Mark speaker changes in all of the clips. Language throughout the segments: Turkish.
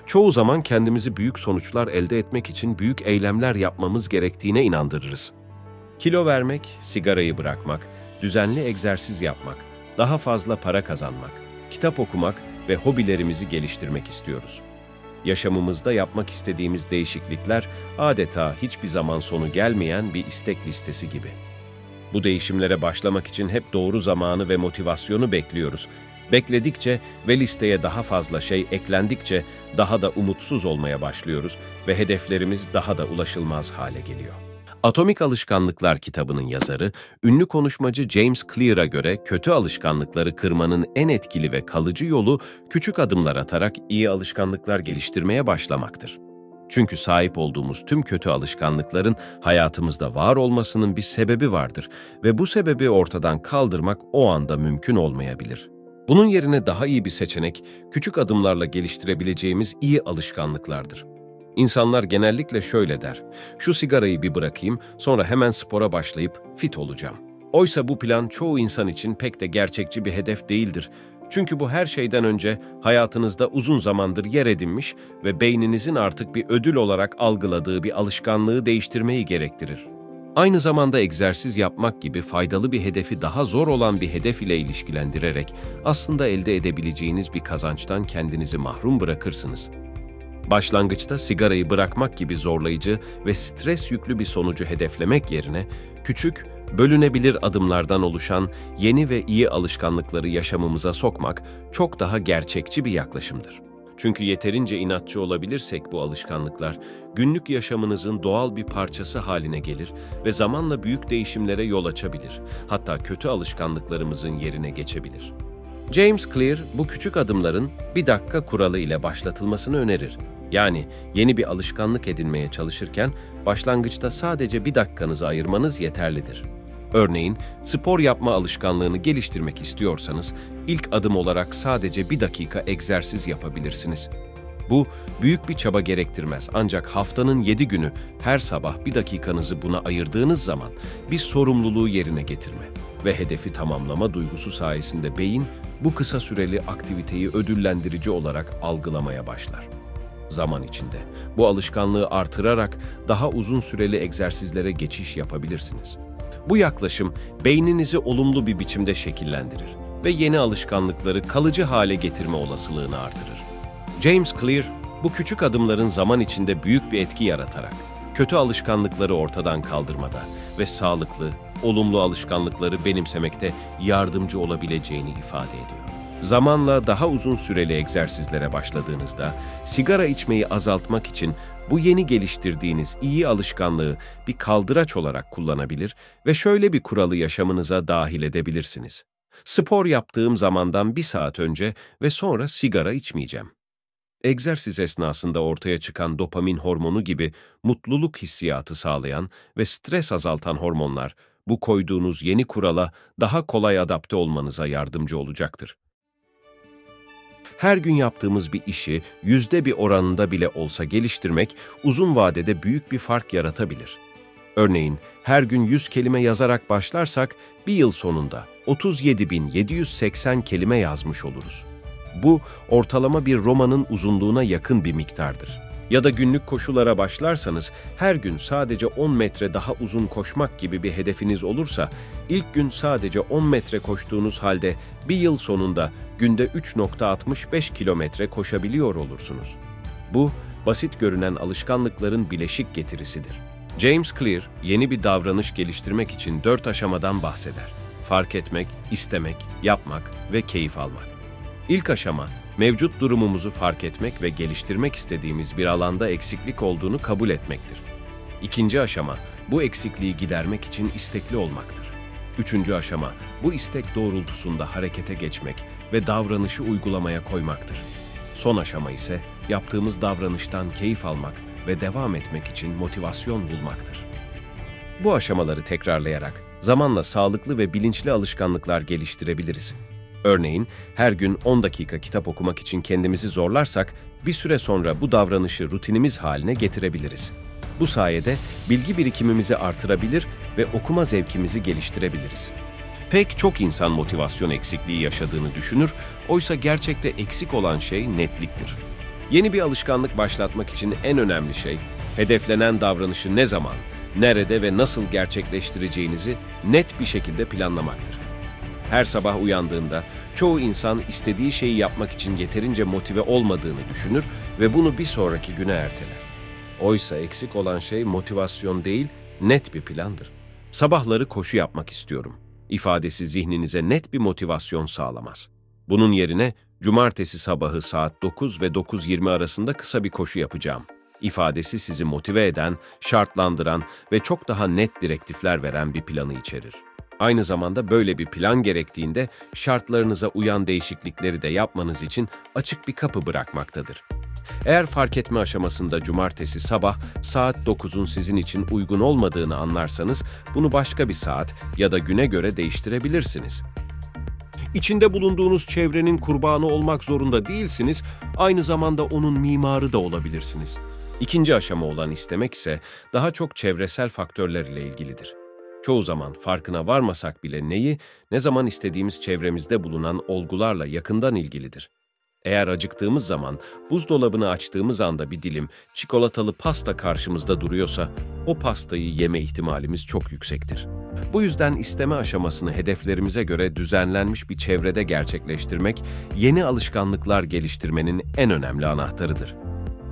Speaker 1: Çoğu zaman kendimizi büyük sonuçlar elde etmek için büyük eylemler yapmamız gerektiğine inandırırız. Kilo vermek, sigarayı bırakmak, düzenli egzersiz yapmak, daha fazla para kazanmak, kitap okumak ve hobilerimizi geliştirmek istiyoruz. Yaşamımızda yapmak istediğimiz değişiklikler adeta hiçbir zaman sonu gelmeyen bir istek listesi gibi. Bu değişimlere başlamak için hep doğru zamanı ve motivasyonu bekliyoruz. Bekledikçe ve listeye daha fazla şey eklendikçe daha da umutsuz olmaya başlıyoruz ve hedeflerimiz daha da ulaşılmaz hale geliyor. Atomik Alışkanlıklar kitabının yazarı, ünlü konuşmacı James Clear'a göre kötü alışkanlıkları kırmanın en etkili ve kalıcı yolu küçük adımlar atarak iyi alışkanlıklar geliştirmeye başlamaktır. Çünkü sahip olduğumuz tüm kötü alışkanlıkların hayatımızda var olmasının bir sebebi vardır ve bu sebebi ortadan kaldırmak o anda mümkün olmayabilir. Bunun yerine daha iyi bir seçenek, küçük adımlarla geliştirebileceğimiz iyi alışkanlıklardır. İnsanlar genellikle şöyle der, şu sigarayı bir bırakayım, sonra hemen spora başlayıp fit olacağım. Oysa bu plan çoğu insan için pek de gerçekçi bir hedef değildir. Çünkü bu her şeyden önce hayatınızda uzun zamandır yer edinmiş ve beyninizin artık bir ödül olarak algıladığı bir alışkanlığı değiştirmeyi gerektirir. Aynı zamanda egzersiz yapmak gibi faydalı bir hedefi daha zor olan bir hedef ile ilişkilendirerek aslında elde edebileceğiniz bir kazançtan kendinizi mahrum bırakırsınız. Başlangıçta sigarayı bırakmak gibi zorlayıcı ve stres yüklü bir sonucu hedeflemek yerine küçük, bölünebilir adımlardan oluşan yeni ve iyi alışkanlıkları yaşamımıza sokmak çok daha gerçekçi bir yaklaşımdır. Çünkü yeterince inatçı olabilirsek bu alışkanlıklar, günlük yaşamınızın doğal bir parçası haline gelir ve zamanla büyük değişimlere yol açabilir, hatta kötü alışkanlıklarımızın yerine geçebilir. James Clear, bu küçük adımların bir dakika kuralı ile başlatılmasını önerir. Yani yeni bir alışkanlık edinmeye çalışırken başlangıçta sadece bir dakikanızı ayırmanız yeterlidir. Örneğin, spor yapma alışkanlığını geliştirmek istiyorsanız, ilk adım olarak sadece bir dakika egzersiz yapabilirsiniz. Bu, büyük bir çaba gerektirmez ancak haftanın 7 günü her sabah bir dakikanızı buna ayırdığınız zaman bir sorumluluğu yerine getirme ve hedefi tamamlama duygusu sayesinde beyin bu kısa süreli aktiviteyi ödüllendirici olarak algılamaya başlar. Zaman içinde bu alışkanlığı artırarak daha uzun süreli egzersizlere geçiş yapabilirsiniz. Bu yaklaşım beyninizi olumlu bir biçimde şekillendirir ve yeni alışkanlıkları kalıcı hale getirme olasılığını artırır. James Clear, bu küçük adımların zaman içinde büyük bir etki yaratarak kötü alışkanlıkları ortadan kaldırmada ve sağlıklı, olumlu alışkanlıkları benimsemekte yardımcı olabileceğini ifade ediyor. Zamanla daha uzun süreli egzersizlere başladığınızda, sigara içmeyi azaltmak için bu yeni geliştirdiğiniz iyi alışkanlığı bir kaldıraç olarak kullanabilir ve şöyle bir kuralı yaşamınıza dahil edebilirsiniz. Spor yaptığım zamandan 1 saat önce ve sonra sigara içmeyeceğim. Egzersiz esnasında ortaya çıkan dopamin hormonu gibi mutluluk hissiyatı sağlayan ve stres azaltan hormonlar, bu koyduğunuz yeni kurala daha kolay adapte olmanıza yardımcı olacaktır. Her gün yaptığımız bir işi %1 oranında bile olsa geliştirmek uzun vadede büyük bir fark yaratabilir. Örneğin her gün 100 kelime yazarak başlarsak bir yıl sonunda 37.780 kelime yazmış oluruz. Bu ortalama bir romanın uzunluğuna yakın bir miktardır. Ya da günlük koşulara başlarsanız her gün sadece 10 metre daha uzun koşmak gibi bir hedefiniz olursa, ilk gün sadece 10 metre koştuğunuz halde bir yıl sonunda günde 3,65 kilometre koşabiliyor olursunuz. Bu, basit görünen alışkanlıkların bileşik getirisidir. James Clear, yeni bir davranış geliştirmek için 4 aşamadan bahseder. Fark etmek, istemek, yapmak ve keyif almak. İlk aşama, mevcut durumumuzu fark etmek ve geliştirmek istediğimiz bir alanda eksiklik olduğunu kabul etmektir. İkinci aşama, bu eksikliği gidermek için istekli olmaktır. Üçüncü aşama, bu istek doğrultusunda harekete geçmek ve davranışı uygulamaya koymaktır. Son aşama ise yaptığımız davranıştan keyif almak ve devam etmek için motivasyon bulmaktır. Bu aşamaları tekrarlayarak zamanla sağlıklı ve bilinçli alışkanlıklar geliştirebiliriz. Örneğin her gün 10 dakika kitap okumak için kendimizi zorlarsak bir süre sonra bu davranışı rutinimiz haline getirebiliriz. Bu sayede bilgi birikimimizi artırabilir ve okuma zevkimizi geliştirebiliriz. Pek çok insan motivasyon eksikliği yaşadığını düşünür, oysa gerçekte eksik olan şey netliktir. Yeni bir alışkanlık başlatmak için en önemli şey, hedeflenen davranışı ne zaman, nerede ve nasıl gerçekleştireceğinizi net bir şekilde planlamaktır. Her sabah uyandığında çoğu insan istediği şeyi yapmak için yeterince motive olmadığını düşünür ve bunu bir sonraki güne erteler. Oysa eksik olan şey motivasyon değil, net bir plandır. Sabahları koşu yapmak istiyorum ifadesi zihninize net bir motivasyon sağlamaz. Bunun yerine cumartesi sabahı saat 9 ve 9:20 arasında kısa bir koşu yapacağım ifadesi sizi motive eden, şartlandıran ve çok daha net direktifler veren bir planı içerir. Aynı zamanda böyle bir plan gerektiğinde şartlarınıza uyan değişiklikleri de yapmanız için açık bir kapı bırakmaktadır. Eğer fark etme aşamasında cumartesi sabah saat 9'un sizin için uygun olmadığını anlarsanız bunu başka bir saat ya da güne göre değiştirebilirsiniz. İçinde bulunduğunuz çevrenin kurbanı olmak zorunda değilsiniz, aynı zamanda onun mimarı da olabilirsiniz. İkinci aşama olan istemek ise daha çok çevresel faktörler ile ilgilidir. Çoğu zaman farkına varmasak bile neyi, ne zaman istediğimiz çevremizde bulunan olgularla yakından ilgilidir. Eğer acıktığımız zaman, buzdolabını açtığımız anda bir dilim çikolatalı pasta karşımızda duruyorsa, o pastayı yeme ihtimalimiz çok yüksektir. Bu yüzden isteme aşamasını hedeflerimize göre düzenlenmiş bir çevrede gerçekleştirmek, yeni alışkanlıklar geliştirmenin en önemli anahtarıdır.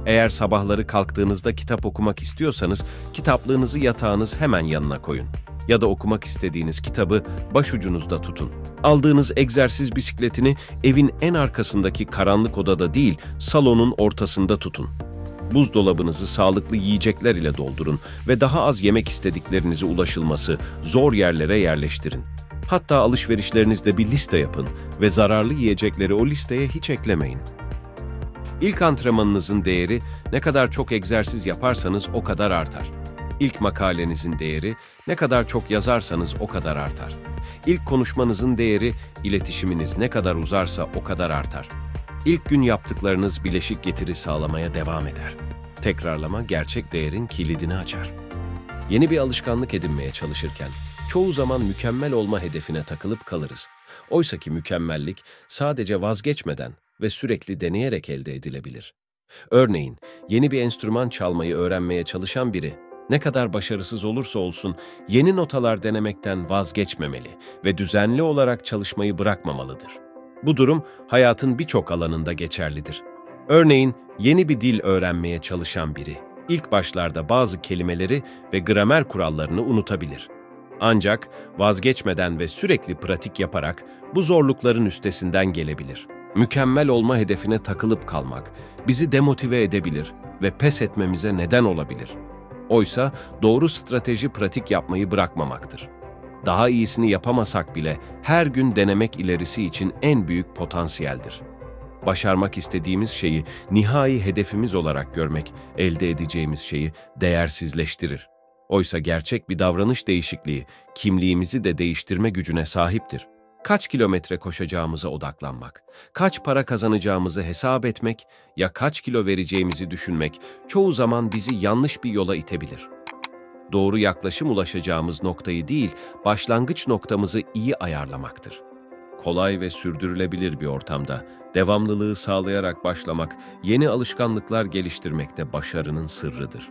Speaker 1: Eğer sabahları kalktığınızda kitap okumak istiyorsanız, kitaplığınızı yatağınız hemen yanına koyun. Ya da okumak istediğiniz kitabı başucunuzda tutun. Aldığınız egzersiz bisikletini evin en arkasındaki karanlık odada değil, salonun ortasında tutun. Buzdolabınızı sağlıklı yiyecekler ile doldurun ve daha az yemek istediklerinize ulaşılması zor yerlere yerleştirin. Hatta alışverişlerinizde bir liste yapın ve zararlı yiyecekleri o listeye hiç eklemeyin. İlk antrenmanınızın değeri ne kadar çok egzersiz yaparsanız o kadar artar. İlk makalenizin değeri ne kadar çok yazarsanız o kadar artar. İlk konuşmanızın değeri, iletişiminiz ne kadar uzarsa o kadar artar. İlk gün yaptıklarınız bileşik getiri sağlamaya devam eder. Tekrarlama gerçek değerin kilidini açar. Yeni bir alışkanlık edinmeye çalışırken çoğu zaman mükemmel olma hedefine takılıp kalırız. Oysaki mükemmellik sadece vazgeçmeden ve sürekli deneyerek elde edilebilir. Örneğin, yeni bir enstrüman çalmayı öğrenmeye çalışan biri, ne kadar başarısız olursa olsun yeni notalar denemekten vazgeçmemeli ve düzenli olarak çalışmayı bırakmamalıdır. Bu durum hayatın birçok alanında geçerlidir. Örneğin, yeni bir dil öğrenmeye çalışan biri, ilk başlarda bazı kelimeleri ve gramer kurallarını unutabilir. Ancak vazgeçmeden ve sürekli pratik yaparak bu zorlukların üstesinden gelebilir. Mükemmel olma hedefine takılıp kalmak bizi demotive edebilir ve pes etmemize neden olabilir. Oysa doğru strateji pratik yapmayı bırakmamaktır. Daha iyisini yapamasak bile her gün denemek ilerisi için en büyük potansiyeldir. Başarmak istediğimiz şeyi nihai hedefimiz olarak görmek, elde edeceğimiz şeyi değersizleştirir. Oysa gerçek bir davranış değişikliği, kimliğimizi de değiştirme gücüne sahiptir. Kaç kilometre koşacağımıza odaklanmak, kaç para kazanacağımızı hesap etmek ya kaç kilo vereceğimizi düşünmek çoğu zaman bizi yanlış bir yola itebilir. Doğru yaklaşım ulaşacağımız noktayı değil, başlangıç noktamızı iyi ayarlamaktır. Kolay ve sürdürülebilir bir ortamda devamlılığı sağlayarak başlamak, yeni alışkanlıklar geliştirmekte başarının sırrıdır.